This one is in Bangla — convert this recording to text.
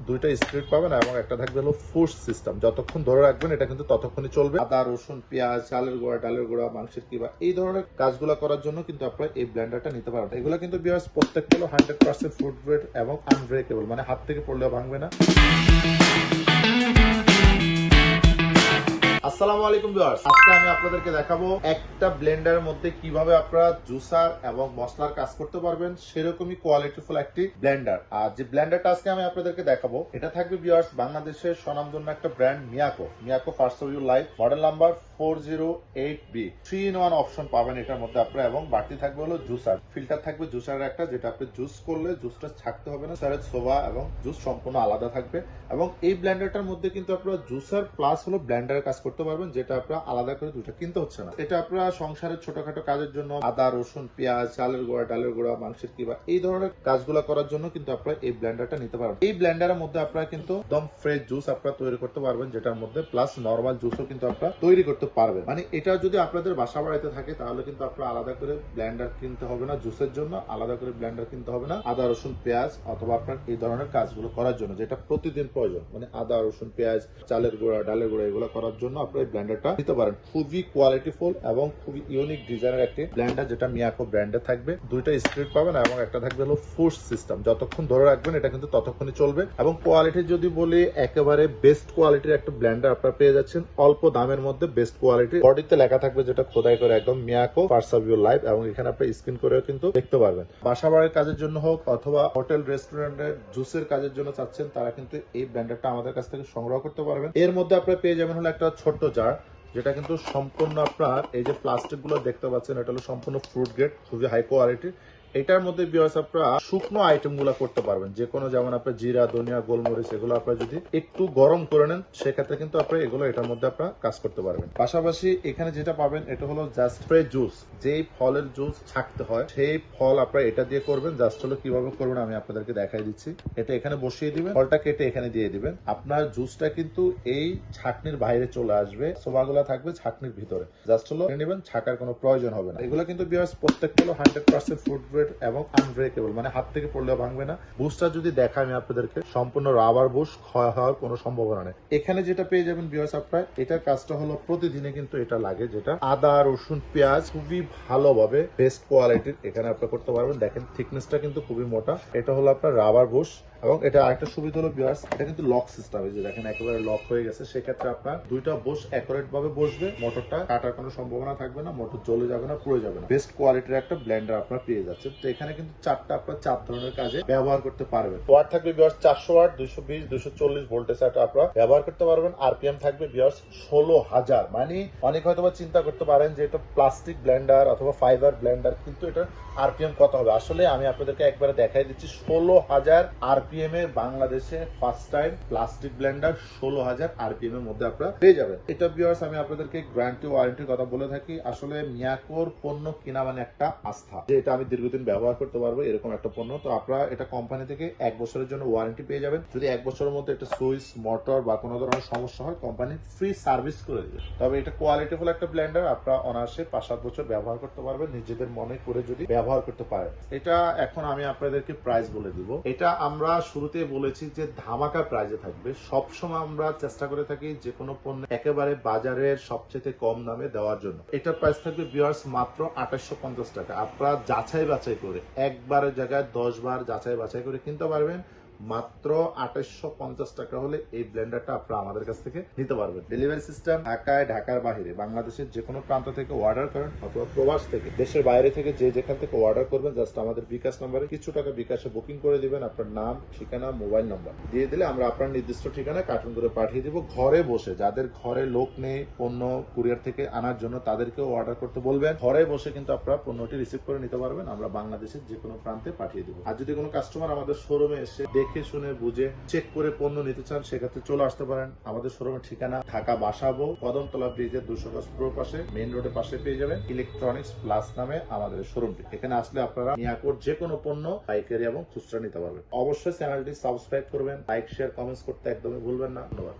দুইটা স্প্লিট পাবেন এবং একটা থাকবে হলো ফুড সিস্টেম। যতক্ষণ ধরে রাখবেন এটা কিন্তু ততক্ষণই চলবে। আদা, রসুন, পেঁয়াজ, চালের গুঁড়া, ডালের গুঁড়া, মাংসের কিমা এই ধরনের কাজগুলো করার জন্য কিন্তু আপনারা এই ব্লেন্ডারটা নিতে পারবেন। এগুলো কিন্তু বিয়ার্স প্রত্যেকটা হলো 100% ফুড গ্রেড এবং আনব্রেকেবল, মানে হাত থেকে পড়লেও ভাঙবে না। আসসালামু আলাইকুম ভিউয়ার্স, আজকে আমি আপনাদেরকে দেখাবো একটা ব্লেন্ডারের মধ্যে কিভাবে আপনারা জুসার এবং মশলার কাজ করতে পারবেন, সেরকমই কোয়ালিটিফুল একটি ব্লেন্ডার। আর যে ব্লেন্ডারটা আজকে আমি আপনাদেরকে দেখাবো এটা থাকবে ভিউয়ার্স বাংলাদেশের স্বনামধন্য একটা brand Miyako first of your life, model number 408B। 3-in-1 option পাবেন এটার মধ্যে আপনারা, এবং বাড়তি থাকবে হলো জুসার ফিল্টার থাকবে, জুসারের একটা, যেটা আপনি জুস করলে জুসটা ছাকতে হবে না, স্যারের সোভা এবং জুস সম্পূর্ণ আলাদা থাকবে। এবং এই ব্লেন্ডারটার মধ্যে কিন্তু আপনারা জুসার প্লাস হলো ব্লেন্ডারের কাজ করতে পারবেন, যেটা আপনারা আলাদা করে দুটো কিনতে হচ্ছে না। এটা আপনারা সংসারের ছোটখাটো কাজের জন্য আদা, রসুন, পেঁয়াজ, চালের গুঁড়া, ডালের গুঁড়া, মাংসের কিমা এই ধরনের কাজগুলো করার জন্য কিন্তু আপনারা এই ব্লেন্ডারটা নিতে পারবেন। এই ব্লেন্ডারের মধ্যে আপনারা কিন্তু একদম ফ্রেশ জুস আপনারা তৈরি করতে পারবেন, যেটার মধ্যে প্লাস নরমাল জুসও কিন্তু আপনারা তৈরি করতে পারবেন। মানে এটা যদি আপনাদের বাসা বাড়িতে থাকে তাহলে কিন্তু আপনারা আলাদা করে ব্লেন্ডার কিনতে হবে না, জুসের জন্য আলাদা করে ব্লেন্ডার কিনতে হবে না, আদা, রসুন, পেঁয়াজ অথবা আপনার এই ধরনের কাজগুলো করার জন্য যেটা প্রতিদিন প্রয়োজন, মানে আদা, রসুন, পেঁয়াজ, চালের গুঁড়া, ডালের গুঁড়া এগুলো করার জন্য আপনারা এই ব্লেন্ডারটা নিতে পারেন। খুবই কোয়ালিটিফুল এবং খুবই ইউনিক ডিজাইনের একটি ব্লেন্ডার, যেটা মিয়াকো ব্র্যান্ডে থাকবে। দুইটা স্প্লিট পাবেন এবং একটা থাকবে হলো ফুড সিস্টেম। যতক্ষণ ধরে রাখবেন এটা কিন্তু ততক্ষণই চলবে। এবং কোয়ালিটি যদি বলি, একেবারে বেস্ট কোয়ালিটির একটা ব্লেন্ডার আপনারা পেয়ে যাচ্ছেন অল্প দামের মধ্যে, বেস্ট কোয়ালিটি। বডিতে লেখা থাকবে যেটা খোদাই করে একদম Miyako first of your life, এবং এখানে আপনি স্ক্রিন করেও কিন্তু দেখতে পারবেন। বাসা বাড়ির কাজের জন্য হোক অথবা হোটেল রেস্টুরেন্টের জুসের কাজের জন্য চাচ্ছেন, তারা কিন্তু এই ব্লেন্ডারটা আমাদের কাছ থেকে সংগ্রহ করতে পারবেন। এর মধ্যে আপনারা পেয়ে যাবেন হলো একটা ছোট্ট জার, যেটা কিন্তু সম্পূর্ণ আপনার এই যে প্লাস্টিক গুলো দেখতে পাচ্ছেন, এটা হলো সম্পূর্ণ ফ্রুট গ্রেড, খুবই হাই কোয়ালিটি। এটার মধ্যে বিয়ার্স আপনারা শুকনো আইটেম গুলা করতে পারবেন, যে কোনো, যেমন আপনার জিরা, ধনিয়া, গোলমরিচ এগুলো আপনারা যদি একটু গরম করে নেন সেক্ষেত্রে কিন্তু আপনারা এগুলো এটার মধ্যে আপনারা কাজ করতে পারবেন। পাশাপাশি এখানে যেটা পাবেন এটা হলো জাস্ট ফ্রেশ জুস, যেই ফলের জুস ছাকতে হয় সেই ফল আপনারা এটা দিয়ে করবেন। জাস্ট হলো কিভাবে করবেন আমি আপনাদেরকে দেখাই দিচ্ছি। এটা এখানে বসিয়ে দিবেন, ফলটা কেটে এখানে দিয়ে দিবেন, আপনার জুসটা কিন্তু এই ছাকনির বাইরে চলে আসবে, সোবাগুলা থাকবে ছাকনির ভিতরে, জাস্ট হলো নেবেন, ছাকার কোনো প্রয়োজন হবে না। এগুলো কিন্তু বিয়ার্স প্রত্যেকটা হলো 100% ফুড গ্রেড এবং আনব্রেকেবল, মানে হাত থেকে পড়লেও ভাঙবে না। বুশটা যদি দেখাই আমি আপনাদেরকে, সম্পূর্ণ রাবার বুশ, ক্ষয় হওয়ার কোনো সম্ভাবনা নেই। এখানে যেটা পেয়ে যাবেন বিয়ার্স আপনারা, এটার কাজটা হলো প্রতিদিনে কিন্তু এটা লাগে, যেটা আদা, রসুন, পেঁয়াজ খুবই ভালোভাবে বেস্ট কোয়ালিটির এখানে আপনারা করতে পারবেন। দেখেন থিকনেসটা কিন্তু খুবই মোটা। এটা হলো আপনার রাবার বুশ, এবং এটা আরেকটা সুবিধা হলো বিয়ার্স, এটা কিন্তু লক সিস্টেম, এই যে দেখেন একেবারে লক হয়ে গেছে। সেক্ষেত্রে আপনার দুইটা বুশ অ্যাকুরেট ভাবে বসবে, মোটরটা কাটার কোনো সম্ভাবনা থাকবে না, মোটর জ্বলে যাবে না, পুড়ে যাবে না। বেস্ট কোয়ালিটির একটা ব্লেন্ডার আপনারা পেয়ে যাচ্ছেন। তো এখানে কিন্তু চারটা আপনার 4 ধরনের কাজে ব্যবহার করতে পারবেন। ওয়াট থাকবে বিয়ার্স 400 ওয়াট, 220, 240 ভোল্টেজ আপনারা ব্যবহার করতে পারবেন। আরপিএম থাকবে বিয়ার্স 16,000। মানে অনেক হয়তো চিন্তা করতে পারেন যে এটা প্লাস্টিক ব্লেন্ডার অথবা ফাইবার ব্লেন্ডার, কিন্তু এটা আরপিএম কত হবে? আসলে আমি আপনাদেরকে একবারে দেখাই দিচ্ছি, 16,000 আরপিএম এর বাংলাদেশে first time plastic Blender 16,000 RPM এর মধ্যে আপনারা পেয়ে যাবেন। এটা ভিউয়ার্স আমি আপনাদেরকে গ্যারান্টি ওয়ারেন্টির কথা বলে থাকি। আসলে মিয়াকোর পণ্য কিনা মানে একটা আস্থা, যে এটা আমি দীর্ঘদিন ব্যবহার করতে পারবো এরকম একটা পণ্য। তো আপনারা এটা কোম্পানি থেকে 1 বছরের জন্য ওয়ারেন্টি পেয়ে যাবেন। যদি 1 বছরের মধ্যে এটা সুইচ, মোটর বা কোনো ধরনের সমস্যা হয়, কোম্পানি ফ্রি সার্ভিস করে দিবে। তবে এটা কোয়ালিটিফুল একটা ব্লেন্ডার, আপনারা অনায়াসে 5-7 বছর ব্যবহার করতে পারবেন নিজেদের মনে করে যদি ব্যবহার করতে পারেন। এটা এখন আমি আপনাদেরকে প্রাইস বলে দিব। এটা আমরা শুরুতে বলেছি যে ধামাকা প্রাইজে থাকবে। সবসময় আমরা চেষ্টা করে থাকি যে কোনো পণ্য একেবারে বাজারের সবচেয়ে কম দামে দেওয়ার জন্য। এটার প্রাইস থাকবে ভিউয়ার্স মাত্র 2850 টাকা। আপনারা যাচাই বাছাই করে, একবারের জায়গায় 10 বার যাচাই বাছাই করে কিনতে পারবেন। মাত্র 2850 টাকা হলে এই ব্লেন্ডারটা আপনারা আমাদের কাছ থেকে নিতে পারবেন। ডেলিভারি সিস্টেম ঢাকায়, ঢাকার বাইরে, বাংলাদেশের যে কোনো প্রান্ত থেকে অর্ডার করেন অথবা প্রবাস থেকে, দেশের বাইরে থেকে যে যেখান থেকে অর্ডার করবেন, জাস্ট আমাদের বিকাশ নাম্বারে কিছু টাকা বিকাশে বুকিং করে দিবেন। আপনার নাম, ঠিকানা, মোবাইল নাম্বার দিয়ে দিলে আমরা আপনার নির্দিষ্ট ঠিকানায় কার্টুন করে পাঠিয়ে দিব। ঘরে বসে, যাদের ঘরে লোক নেই পণ্য কুরিয়ার থেকে আনার জন্য, তাদেরকেও অর্ডার করতে বলবেন। ঘরে বসে কিন্তু আপনারা পণ্যটি রিসিভ করে নিতে পারবেন, আমরা বাংলাদেশের যে কোনো প্রান্তে পাঠিয়ে দিব। আর যদি কোনো কাস্টমার আমাদের শোরুমে এসে দেখে শুনে বুঝে চেক করে পণ্য নিতে চান, সেক্ষেত্রে চলে আসতে পারেন। আমাদের শোরুমের ঠিকানা ঢাকা বাসাবো, কদমতলা ব্রিজের 200 গজ পূর্ব পাশে, মেইন রোডের পাশে পেয়ে যাবেন ইলেকট্রনিক্স প্লাস নামে আমাদের শোরুমটি। এখানে আসলে আপনারা মিয়াকোর যে কোনো পণ্য পাইকারি এবং খুচরা নিতে পারবেন। অবশ্যই চ্যানেলটি সাবস্ক্রাইব করবেন, লাইক, শেয়ার, কমেন্টস করতে একদমই ভুলবেন না। ধন্যবাদ।